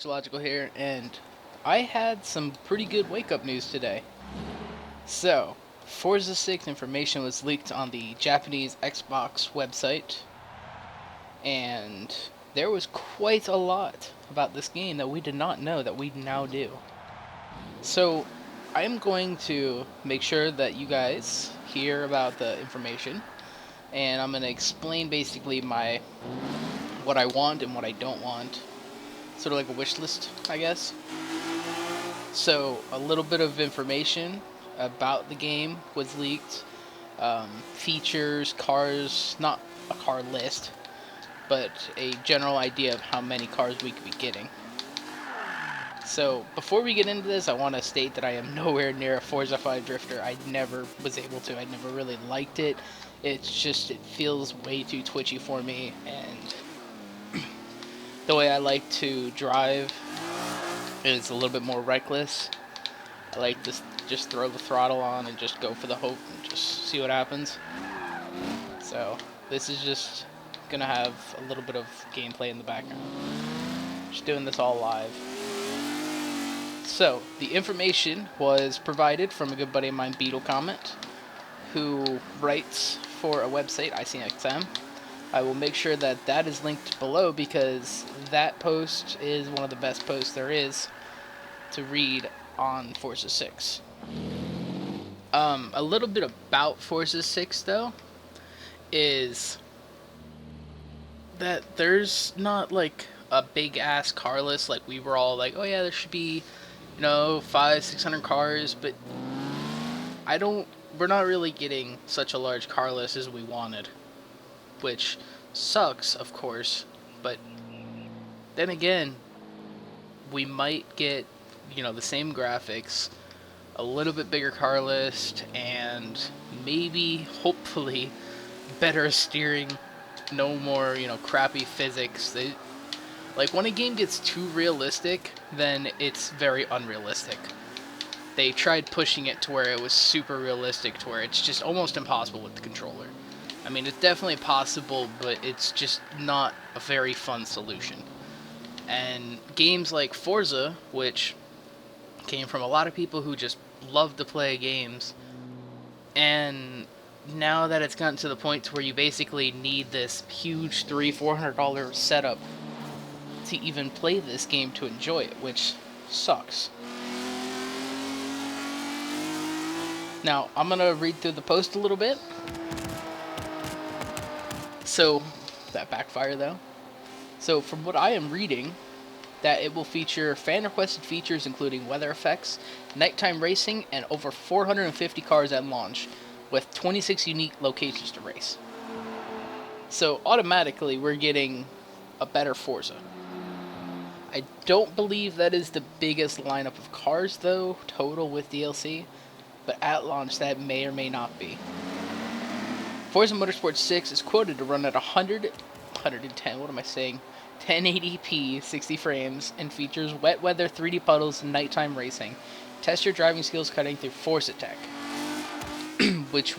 Logical here, and I had some pretty good wake up news today. So, Forza 6 information was leaked on the Japanese Xbox website, and there was quite a lot about this game that we did not know that we now do. So, I am going to make sure that you guys hear about the information, and I'm going to explain basically what I want and what I don't want. Sort of like a wish list, I guess. So, a little bit of information about the game was leaked. Features, cars, not a car list, but a general idea of how many cars we could be getting. So, before we get into this, I want to state that I am nowhere near a Forza 5 drifter. I never was able to. I never really liked it. It feels way too twitchy for me, and the way I like to drive is a little bit more reckless. I like to just throw the throttle on and just go for the hope and just see what happens. So this is just gonna have a little bit of gameplay in the background. Just doing this all live. So the information was provided from a good buddy of mine, Beetle Comment, who writes for a website, ICXM. I will make sure that that is linked below because that post is one of the best posts there is to read on Forza 6. A little bit about Forza 6 though is that there's not like a big ass car list like we were all like, oh yeah, there should be, 500-600 cars, but we're not really getting such a large car list as we wanted, which sucks, of course, but then again, we might get, the same graphics, a little bit bigger car list, and maybe, hopefully, better steering, no more, crappy physics. Like, when a game gets too realistic, then it's very unrealistic. They tried pushing it to where it was super realistic, to where it's just almost impossible with the controller. I mean, it's definitely possible, but it's just not a very fun solution. And games like Forza, which came from a lot of people who just love to play games, and now that it's gotten to the point where you basically need this huge $300-$400 setup to even play this game to enjoy it, which sucks. Now, I'm going to read through the post a little bit. So, that backfired though. So, from what I am reading, that it will feature fan-requested features including weather effects, nighttime racing, and over 450 cars at launch, with 26 unique locations to race. So, automatically, we're getting a better Forza. I don't believe that is the biggest lineup of cars, though, total with DLC, but at launch that may or may not be. Forza Motorsport 6 is quoted to run at 1080p 60 frames and features wet weather 3D puddles and nighttime racing. Test your driving skills cutting through Forza Tech, which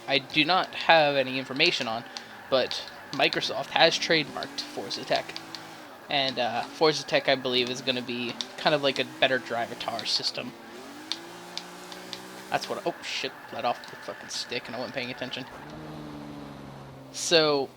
I do not have any information on, but Microsoft has trademarked Forza Tech. And Forza Tech, I believe, is going to be kind of like a better drivatar system. That's what... Oh, shit. Let off the fucking stick and I wasn't paying attention. So,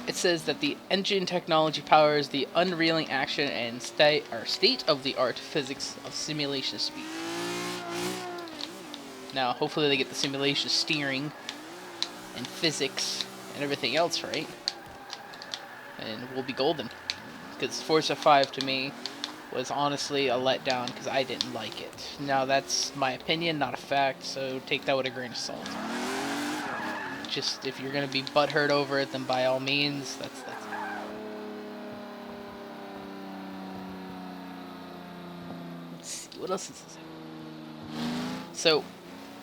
it says that the engine technology powers the unreeling action and state-of-the-art physics of simulation speed. Now, hopefully they get the simulation steering and physics and everything else right, and we'll be golden. Because Forza 5 to me was honestly a letdown because I didn't like it. Now, that's my opinion, not a fact, so take that with a grain of salt. Just, if you're going to be butthurt over it, then by all means, that's Let's see, what else is this? So,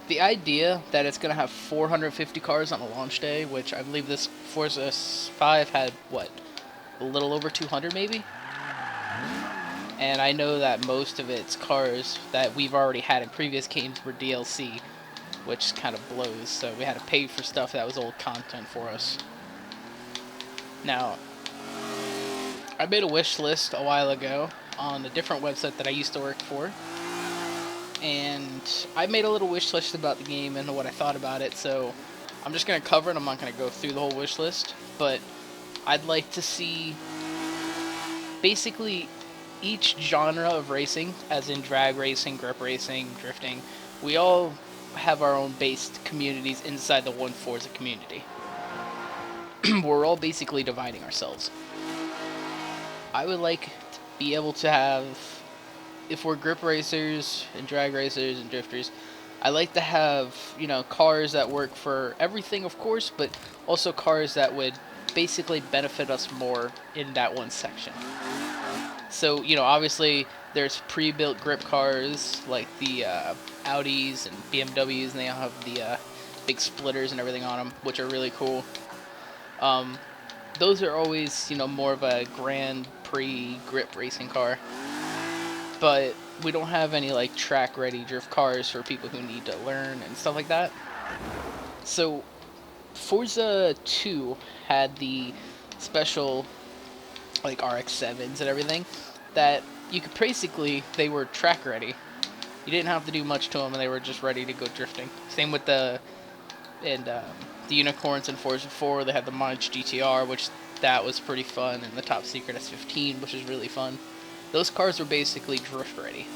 the idea that it's going to have 450 cars on a launch day, which I believe this Forza 5 had, a little over 200 maybe? And I know that most of its cars that we've already had in previous games were DLC, which kind of blows, so we had to pay for stuff that was old content for us. Now, I made a wish list a while ago on a different website that I used to work for, and I made a little wish list about the game and what I thought about it. So I'm just gonna cover it. I'm not gonna go through the whole wish list, but I'd like to see basically each genre of racing, as in drag racing, grip racing, drifting. We all have our own based communities inside the one Forza community. We're all basically dividing ourselves. I would like to be able to have, if we're grip racers and drag racers and drifters, I like to have, cars that work for everything, of course, but also cars that would basically benefit us more in that one section. So, obviously there's pre-built grip cars like the Audis and BMWs, and they all have the big splitters and everything on them, which are really cool. Those are always, more of a Grand Prix grip racing car. But we don't have any like track-ready drift cars for people who need to learn and stuff like that. So Forza 2 had the special like RX-7s and everything that you could basically, they were track ready. You didn't have to do much to them, and they were just ready to go drifting. Same with the unicorns in Forza 4. They had the Munch GTR, which that was pretty fun, and the Top Secret S15, which is really fun. Those cars were basically drift ready.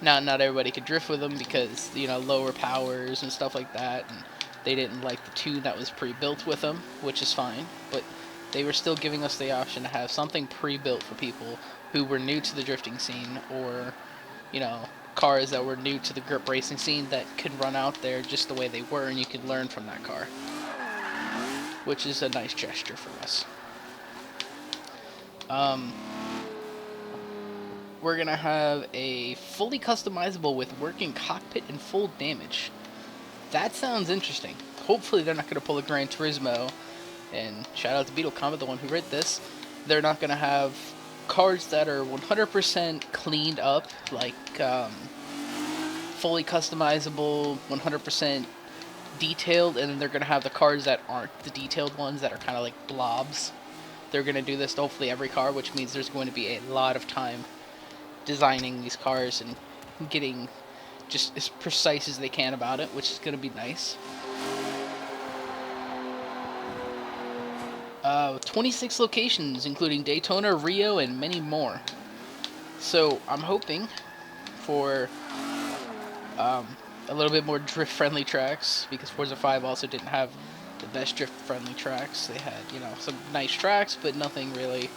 Now, not everybody could drift with them because, lower powers and stuff like that, and they didn't like the tune that was pre-built with them, which is fine, but they were still giving us the option to have something pre-built for people who were new to the drifting scene, or, cars that were new to the grip racing scene that could run out there just the way they were, and you could learn from that car, which is a nice gesture for us. We're gonna have a fully customizable with working cockpit and full damage. That sounds interesting. Hopefully they're not gonna pull a Gran Turismo, and shout out to Beetle Comet, the one who wrote this. They're not gonna have cars that are 100% cleaned up, like fully customizable, 100% detailed, and then they're gonna have the cars that aren't the detailed ones, that are kind of like blobs. They're gonna do this to hopefully every car, which means there's going to be a lot of time designing these cars and getting just as precise as they can about it, which is going to be nice. 26 locations, including Daytona, Rio, and many more. So I'm hoping for a little bit more drift-friendly tracks, because Forza 5 also didn't have the best drift-friendly tracks. They had, some nice tracks, but nothing really.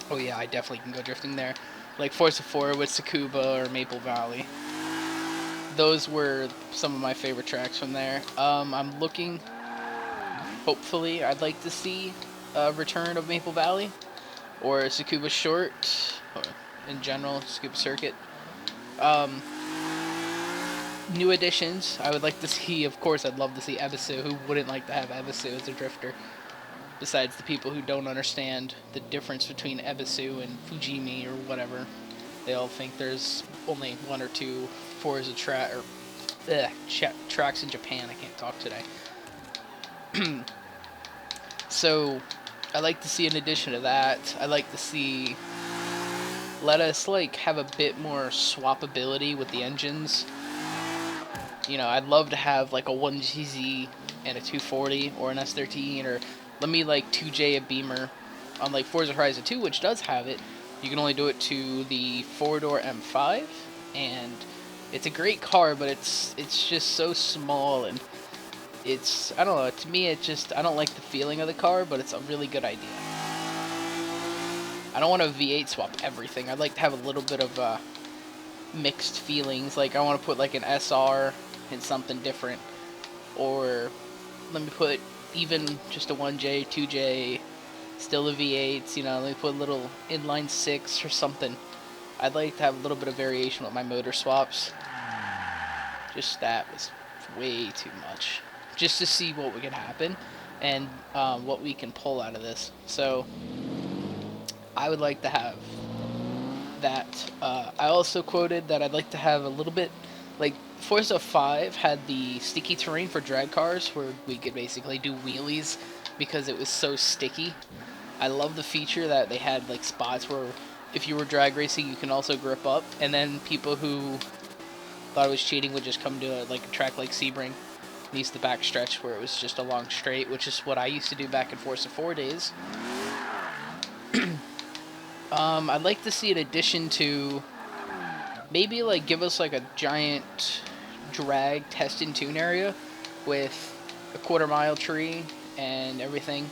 Oh yeah, I definitely can go drifting there. Like Forza 4 with Tsukuba or Maple Valley. Those were some of my favorite tracks from there. I'm looking, hopefully, I'd like to see a return of Maple Valley, or Tsukuba Short, or in general, Tsukuba Circuit. New additions, I would like to see, of course, I'd love to see Ebisu. Who wouldn't like to have Ebisu as a drifter? Besides the people who don't understand the difference between Ebisu and Fujimi or whatever. They all think there's only one or two Forza tracks in Japan. I can't talk today. So, I like to see an addition to that. I like to see, let us have a bit more swappability with the engines. I'd love to have like a 1GZ and a 240, or an S13, or let me 2J a Beamer on Forza Horizon 2, which does have it. You can only do it to the 4-door M5, and it's a great car, but it's just so small, and it's, I don't know, to me I don't like the feeling of the car, but it's a really good idea. I don't want to V8 swap everything. I'd like to have a little bit of mixed feelings. I want to put an SR in something different, or let me put even just a 1J, 2J, still a V8, let me put a little inline 6 or something. I'd like to have a little bit of variation with my motor swaps. Just that was way too much. Just to see what can happen, and what we can pull out of this. So, I would like to have that. I also quoted that I'd like to have a little bit, Forza 5 had the sticky terrain for drag cars, where we could basically do wheelies because it was so sticky. I love the feature that they had like spots where if you were drag racing, you can also grip up, and then people who thought it was cheating would just come to like a track like Sebring and use the back stretch where it was just a long straight, which is what I used to do back in Forza 4 days. I'd like to see an addition to maybe like give us like a giant drag test and tune area with a quarter-mile tree and everything,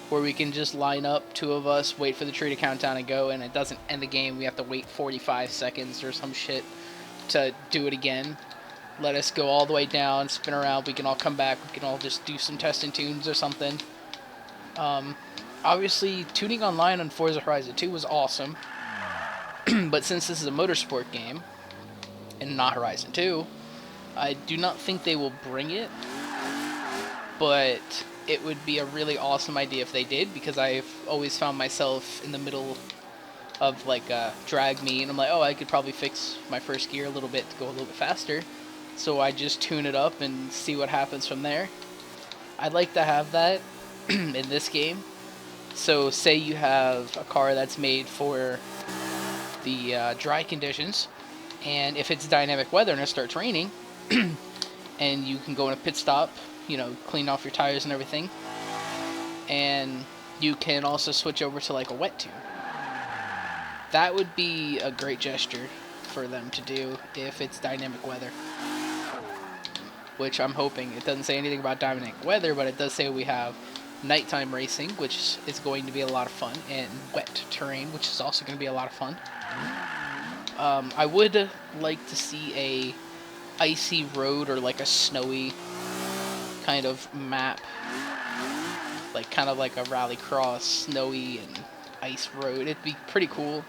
where we can just line up, two of us, wait for the tree to count down and go, and it doesn't end the game. We have to wait 45 seconds or some shit to do it again. Let us go all the way down, spin around, we can all come back, we can all just do some test and tunes or something. Obviously, tuning online on Forza Horizon 2 was awesome, but since this is a motorsport game, and not Horizon 2, I do not think they will bring it, but it would be a really awesome idea if they did, because I've always found myself in the middle of like drag me, and I'm like, oh, I could probably fix my first gear a little bit to go a little bit faster, so I just tune it up and see what happens from there. I'd like to have that in this game. So say you have a car that's made for the dry conditions, and if it's dynamic weather and it starts raining, and you can go in a pit stop, you know, clean off your tires and everything, and you can also switch over to like a wet tune. That would be a great gesture for them to do if it's dynamic weather, which I'm hoping. It doesn't say anything about dynamic weather, but it does say we have nighttime racing, which is going to be a lot of fun, and wet terrain, which is also going to be a lot of fun. I would like to see a icy road or like a snowy kind of map, like kind of like a rallycross snowy and ice road. It'd be pretty cool,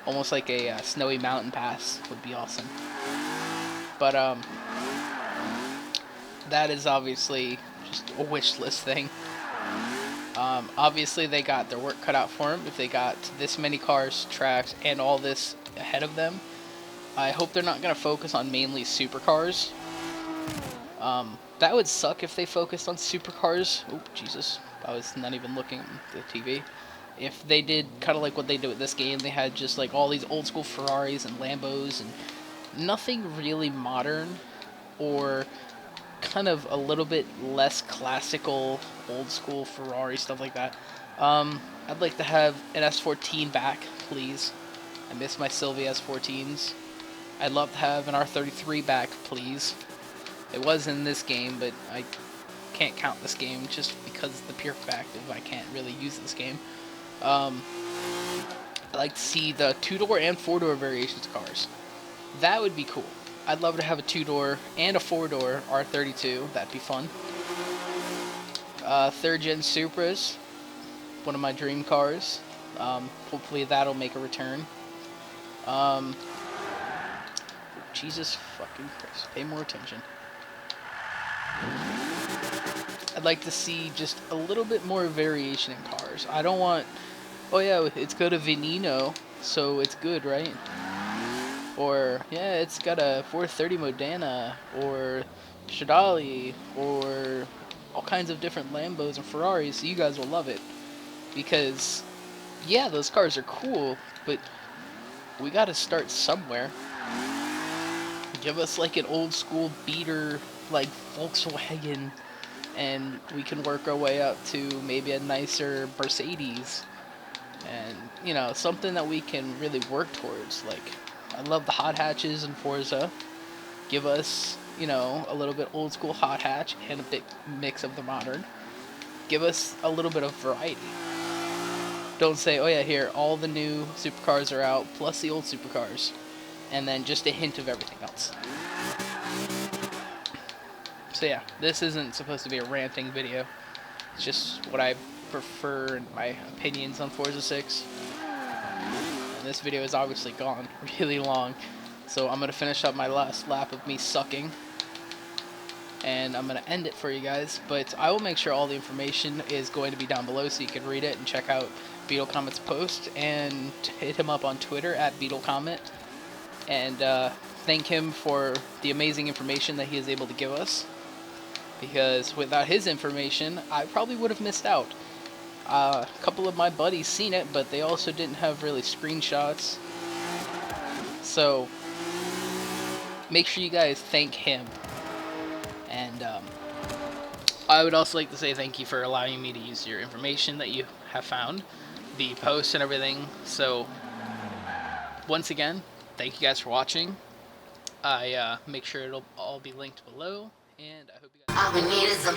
almost like a snowy mountain pass would be awesome. But that is obviously just a wish list thing. Obviously they got their work cut out for them if they got this many cars, tracks, and all this ahead of them. I hope they're not going to focus on mainly supercars. That would suck if they focused on supercars. Oh, Jesus. I was not even looking at the TV. If they did kind of like what they do with this game, they had just like all these old school Ferraris and Lambos and nothing really modern or kind of a little bit less classical old school Ferrari stuff like that. I'd like to have an S14 back, please. I miss my Sylvia S14s. I'd love to have an R33 back, please. It was in this game, but I can't count this game just because of the pure fact of I can't really use this game. I'd like to see the 2-door and 4-door variations of cars. That would be cool. I'd love to have a 2-door and a 4-door R32. That'd be fun. 3rd gen Supras, one of my dream cars. Hopefully that'll make a return. Jesus fucking Christ. Pay more attention. I'd like to see just a little bit more variation in cars. I don't want, oh yeah, it's got a Veneno, so it's good, right? Or, yeah, it's got a 430 Modena, or Stradale, or all kinds of different Lambos and Ferraris, so you guys will love it. Because, yeah, those cars are cool, but we gotta start somewhere. Give us like an old school beater, like Volkswagen, and we can work our way up to maybe a nicer Mercedes. And, you know, something that we can really work towards. Like, I love the hot hatches in Forza. Give us, you know, a little bit old school hot hatch and a bit mix of the modern. Give us a little bit of variety. Don't say, oh yeah, here, all the new supercars are out, plus the old supercars. And then just a hint of everything else. So yeah, this isn't supposed to be a ranting video. It's just what I prefer and my opinions on Forza 6. And this video is obviously gone really long. So I'm going to finish up my last lap of me sucking. And I'm going to end it for you guys. But I will make sure all the information is going to be down below so you can read it and check out Beetle Comet's post. And hit him up on Twitter at Beetle Comet. And thank him for the amazing information that he is able to give us. Because without his information, I probably would have missed out. A couple of my buddies seen it, but they also didn't have really screenshots. So make sure you guys thank him. And I would also like to say thank you for allowing me to use your information that you have found, the posts and everything. So once again, thank you guys for watching. I make sure it'll all be linked below, and I hope you guys. All we need is a